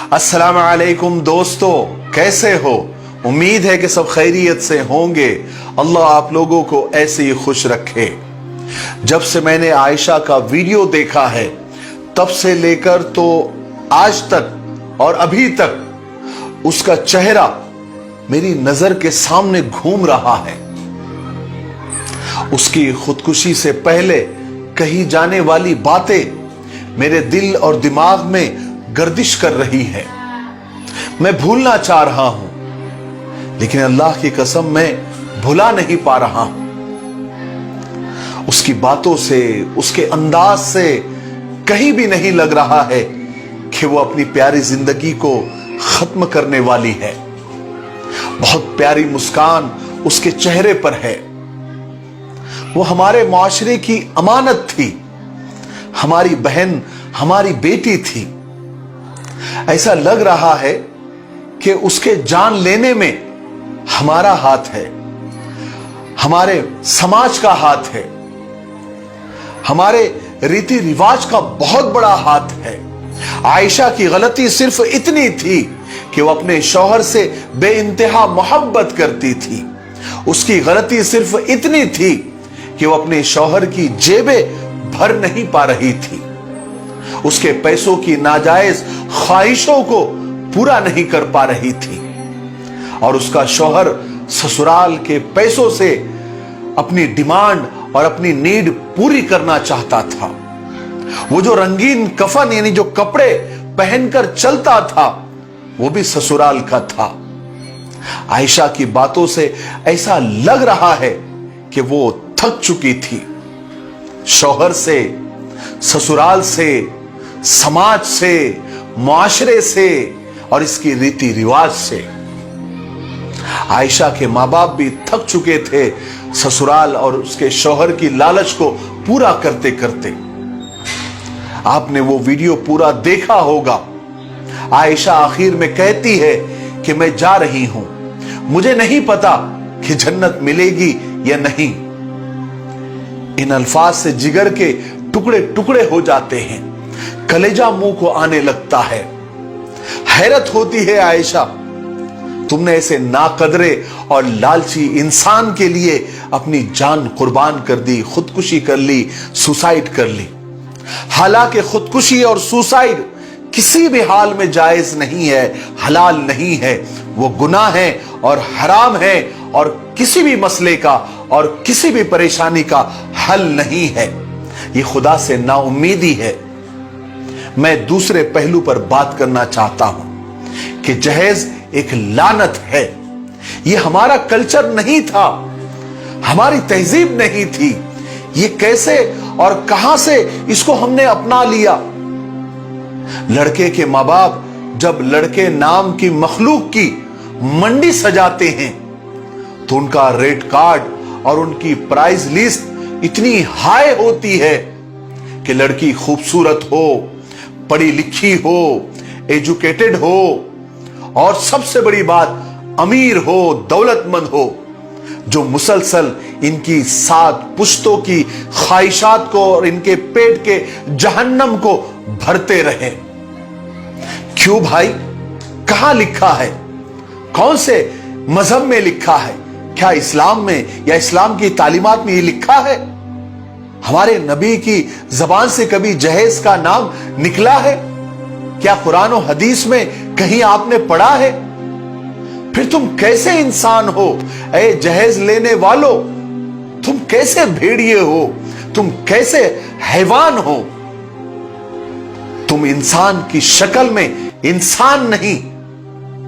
अस्सलाम वालेकुम दोस्तों, कैसे हो? उम्मीद है कि सब खैरियत से होंगे। अल्लाह आप लोगों को ऐसे ही खुश रखे। जब से मैंने आयशा का वीडियो देखा है तब से लेकर तो आज तक और अभी तक उसका चेहरा मेरी नजर के सामने घूम रहा है। उसकी खुदकुशी से पहले कही जाने वाली बातें मेरे दिल और दिमाग में गर्दिश कर रही है। मैं भूलना चाह रहा हूं, लेकिन अल्लाह की कसम मैं भुला नहीं पा रहा हूं। उसकी बातों से, उसके अंदाज से कहीं भी नहीं लग रहा है कि वो अपनी प्यारी जिंदगी को खत्म करने वाली है। बहुत प्यारी मुस्कान उसके चेहरे पर है। वो हमारे माशरे की अमानत थी, हमारी बहन, हमारी बेटी थी। ऐसा लग रहा है कि उसके जान लेने में हमारा हाथ है, हमारे समाज का हाथ है, हमारे रीति रिवाज का बहुत बड़ा हाथ है। आयशा की गलती सिर्फ इतनी थी कि वो अपने शौहर से बेइंतहा मोहब्बत करती थी। उसकी गलती सिर्फ इतनी थी कि वो अपने शौहर की जेबें भर नहीं पा रही थी। उसके पैसों की नाजायज ख्वाहिशों को पूरा नहीं कर पा रही थी और उसका शौहर ससुराल के पैसों से अपनी डिमांड और अपनी नीड पूरी करना चाहता था। वो जो रंगीन कफन यानी जो कपड़े पहनकर चलता था वो भी ससुराल का था। आयशा की बातों से ऐसा लग रहा है कि वो थक चुकी थी, शौहर से, ससुराल से, समाज से, मुआशरे से और इसकी रीति रिवाज से। आयशा के माँ बाप भी थक चुके थे ससुराल और उसके शौहर की लालच को पूरा करते करते। आपने वो वीडियो पूरा देखा होगा। आयशा आखिर में कहती है कि मैं जा रही हूं, मुझे नहीं पता कि जन्नत मिलेगी या नहीं। इन अल्फाज से जिगर के टुकड़े टुकड़े हो जाते हैं, कलेजा मुंह को आने लगता है। हैरत होती है आयशा, तुमने ऐसे नाकदरे और लालची इंसान के लिए अपनी जान कुर्बान कर दी, खुदकुशी कर ली, सुसाइड कर ली। हालांकि खुदकुशी और सुसाइड किसी भी हाल में जायज नहीं है, हलाल नहीं है, वो गुनाह है और हराम है और किसी भी मसले का और किसी भी परेशानी का हल नहीं है। ये खुदा से नाउम्मीदी है। मैं दूसरे पहलू पर बात करना चाहता हूं कि जहेज एक लानत है। ये हमारा कल्चर नहीं था, हमारी तहजीब नहीं थी। ये कैसे और कहां से इसको हमने अपना लिया। लड़के के माँ बाप जब लड़के नाम की मखलूक की मंडी सजाते हैं तो उनका रेट कार्ड और उनकी प्राइस लिस्ट इतनी हाई होती है कि लड़की खूबसूरत हो, पढ़ी लिखी हो, एजुकेटेड हो और सबसे बड़ी बात अमीर हो, दौलतमंद हो, जो मुसलसल इनकी 7 पुश्तों की ख्वाहिशात को और इनके पेट के जहन्नम को भरते रहे। क्यों भाई? कहां लिखा है? कौन से मजहब में लिखा है? क्या इस्लाम में या इस्लाम की तालीमात में ये लिखा है? हमारे नबी की जबान से कभी जहेज का नाम निकला है? क्या कुरान और हदीस में कहीं आपने पढ़ा है? फिर तुम कैसे इंसान हो ऐ जहेज लेने वालों? तुम कैसे भेड़िए हो? तुम कैसे हैवान हो? तुम इंसान की शक्ल में इंसान नहीं,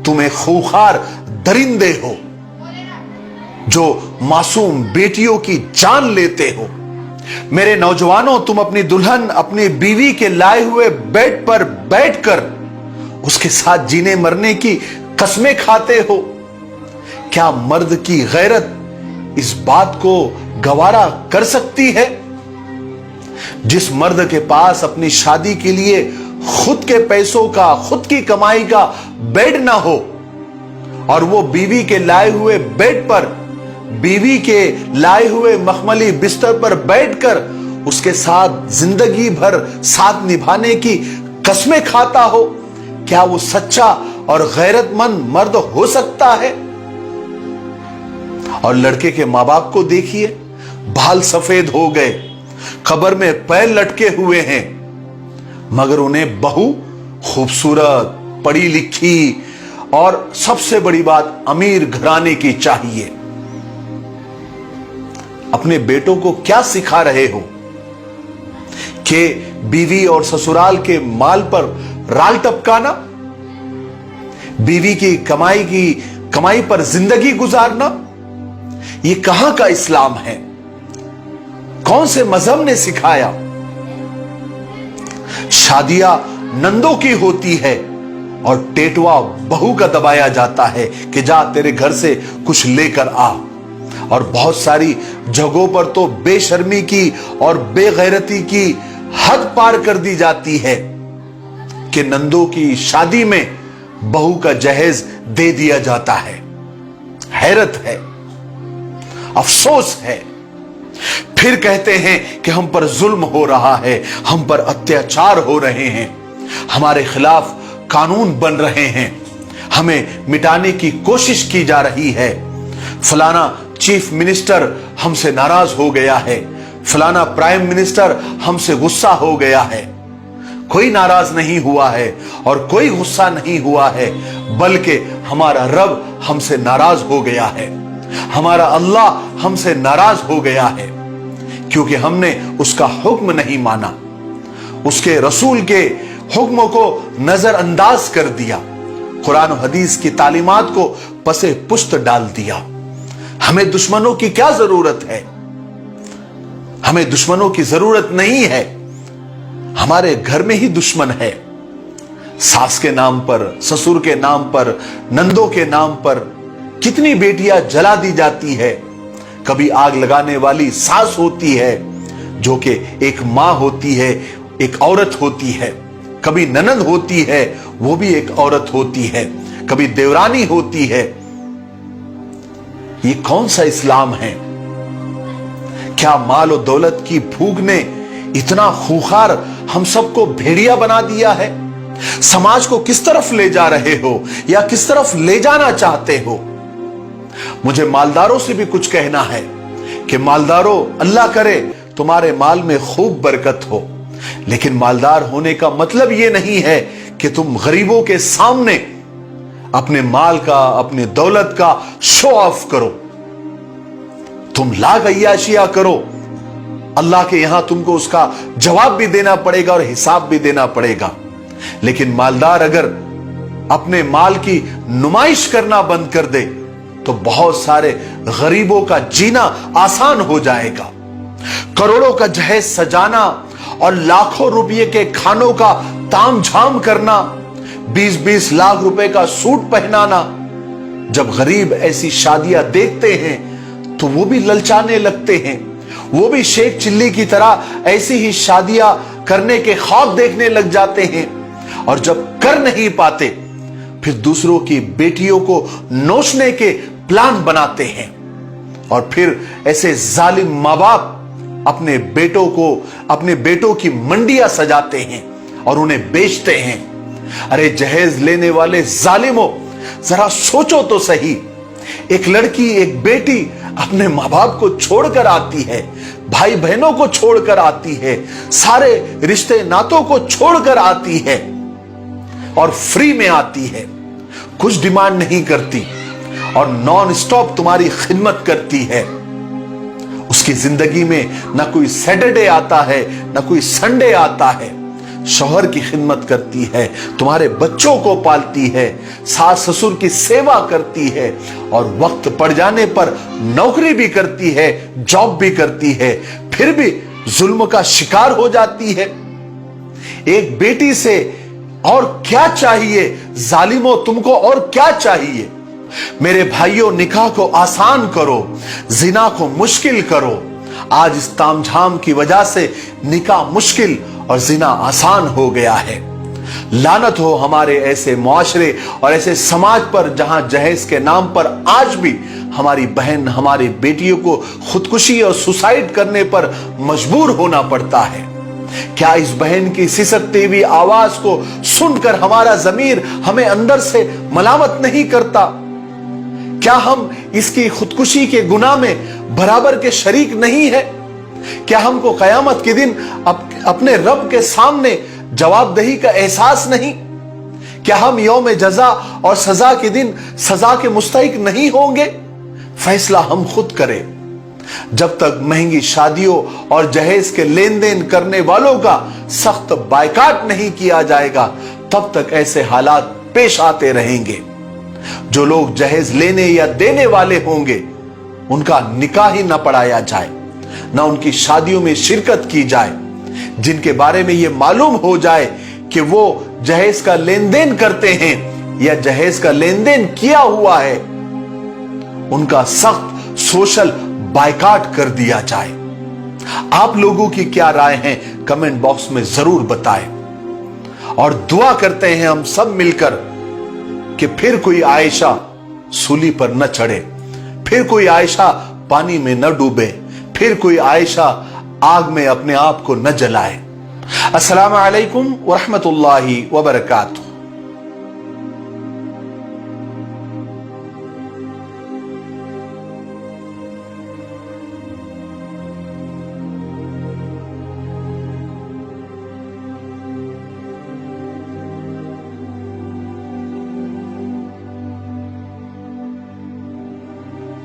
तुम एक खूंखार दरिंदे हो जो मासूम बेटियों की जान लेते हो। मेरे नौजवानों, तुम अपनी दुल्हन, अपनी बीवी के लाए हुए बेड पर बैठकर उसके साथ जीने मरने की कसमें खाते हो। क्या मर्द की गैरत इस बात को गवारा कर सकती है? जिस मर्द के पास अपनी शादी के लिए खुद के पैसों का, खुद की कमाई का बेड ना हो और वो बीवी के लाए हुए बेड पर, बीवी के लाए हुए मखमली बिस्तर पर बैठकर उसके साथ जिंदगी भर साथ निभाने की कसमें खाता हो, क्या वो सच्चा और गैरतमंद मर्द हो सकता है? और लड़के के मां बाप को देखिए, बाल सफेद हो गए, कब्र में पैर लटके हुए हैं, मगर उन्हें बहू खूबसूरत, पढ़ी लिखी और सबसे बड़ी बात अमीर घराने की चाहिए। अपने बेटों को क्या सिखा रहे हो कि बीवी और ससुराल के माल पर राल टपकाना, बीवी की कमाई पर जिंदगी गुजारना? ये कहां का इस्लाम है? कौन से मजहब ने सिखाया? शादियां नंदों की होती है और टेटवा बहू का दबाया जाता है कि जा तेरे घर से कुछ लेकर आ। और बहुत सारी जगहों पर तो बेशर्मी की और बेगैरती की हद पार कर दी जाती है कि नंदों की शादी में बहू का जहेज दे दिया जाता है। हैरत है, अफसोस है। फिर कहते हैं कि हम पर जुल्म हो रहा है, हम पर अत्याचार हो रहे हैं, हमारे खिलाफ कानून बन रहे हैं, हमें मिटाने की कोशिश की जा रही है। फलाना चीफ मिनिस्टर हमसे नाराज हो गया है, फलाना प्राइम मिनिस्टर हमसे गुस्सा हो गया है। कोई नाराज नहीं हुआ है और कोई गुस्सा नहीं हुआ है, बल्कि हमारा रब हमसे नाराज हो गया है, हमारा अल्लाह हमसे नाराज हो गया है, क्योंकि हमने उसका हुक्म नहीं माना, उसके रसूल के हुक्म को नजरअंदाज कर दिया, कुरान और हदीस की तालीमात को पसे पुश्त डाल दिया। हमें दुश्मनों की क्या जरूरत है? हमें दुश्मनों की जरूरत नहीं है, हमारे घर में ही दुश्मन है। सास के नाम पर, ससुर के नाम पर, नंदों के नाम पर कितनी बेटियां जला दी जाती है। कभी आग लगाने वाली सास होती है जो कि एक मां होती है, एक औरत होती है, कभी ननद होती है, वो भी एक औरत होती है, कभी देवरानी होती है। ये कौन सा इस्लाम है? क्या माल और दौलत की भूख ने इतना खूंखार हम सबको भेड़िया बना दिया है? समाज को किस तरफ ले जा रहे हो या किस तरफ ले जाना चाहते हो? मुझे मालदारों से भी कुछ कहना है कि मालदारों, अल्लाह करे तुम्हारे माल में खूब बरकत हो, लेकिन मालदार होने का मतलब यह नहीं है कि तुम गरीबों के सामने अपने माल का, अपने दौलत का शो ऑफ करो। तुम लाख अय्याशियां करो, अल्लाह के यहां तुमको उसका जवाब भी देना पड़ेगा और हिसाब भी देना पड़ेगा। लेकिन मालदार अगर अपने माल की नुमाइश करना बंद कर दे तो बहुत सारे गरीबों का जीना आसान हो जाएगा। करोड़ों का जहेज सजाना और लाखों रुपये के खानों का तामझाम करना, 20-20 लाख रुपए का सूट पहनाना, जब गरीब ऐसी शादियां देखते हैं तो वो भी ललचाने लगते हैं, वो भी शेख चिल्ली की तरह ऐसी ही शादियां करने के ख्वाब देखने लग जाते हैं। और जब कर नहीं पाते फिर दूसरों की बेटियों को नोचने के प्लान बनाते हैं। और फिर ऐसे जालिम माँ बाप अपने बेटों की मंडियां सजाते हैं और उन्हें बेचते हैं। अरे जहेज लेने वाले जालिमों, जरा सोचो तो सही। एक लड़की, एक बेटी अपने माँ बाप को छोड़कर आती है, भाई बहनों को छोड़कर आती है, सारे रिश्ते नातों को छोड़कर आती है और फ्री में आती है, कुछ डिमांड नहीं करती और नॉन स्टॉप तुम्हारी खिदमत करती है। उसकी जिंदगी में ना कोई सैटरडे आता है, ना कोई संडे आता है। शौहर की खिदमत करती है, तुम्हारे बच्चों को पालती है, सास ससुर की सेवा करती है और वक्त पड़ जाने पर नौकरी भी करती है, जॉब भी करती है, फिर भी जुल्म का शिकार हो जाती है। एक बेटी से और क्या चाहिए? जालिमों, तुमको और क्या चाहिए? मेरे भाइयों, निकाह को आसान करो, जिना को मुश्किल करो। आज इस तामझाम की वजह से निकाह मुश्किल और जिना आसान हो गया है। लानत हो हमारे ऐसे मुआशरे और ऐसे समाज पर जहां जहेज के नाम पर आज भी हमारी बहन, हमारी बेटियों को खुदकुशी और सुसाइड करने पर मजबूर होना पड़ता है। क्या इस बहन की सिसकती हुई आवाज को सुनकर हमारा ज़मीर हमें अंदर से मलामत नहीं करता? क्या हम इसकी खुदकुशी के गुनाह में बराबर के शरीक नहीं है? क्या हमको कयामत के दिन अपने रब के सामने जवाबदेही का एहसास नहीं? क्या हम यौम जजा और सजा के दिन सजा के मुस्तहिक नहीं होंगे? फैसला हम खुद करें। जब तक महंगी शादियों और जहेज के लेन देन करने वालों का सख्त बायकाट नहीं किया जाएगा, तब तक ऐसे हालात पेश आते रहेंगे। जो लोग जहेज लेने या देने वाले होंगे, उनका निकाह ही न पढ़ाया जाए, न उनकी शादियों में शिरकत की जाए। जिनके बारे में यह मालूम हो जाए कि वो जहेज का लेन देन करते हैं या जहेज का लेन देन किया हुआ है, उनका सख्त सोशल बायकाट कर दिया जाए। आप लोगों की क्या राय है कमेंट बॉक्स में जरूर बताएं। और दुआ करते हैं हम सब मिलकर कि फिर कोई आयशा सूली पर न चढ़े, फिर कोई आयशा पानी में न डूबे, फिर कोई आयशा आग में अपने आप को न जलाए। अस्सलामु अलैकुम व रहमतुल्लाहि व बरकातहू।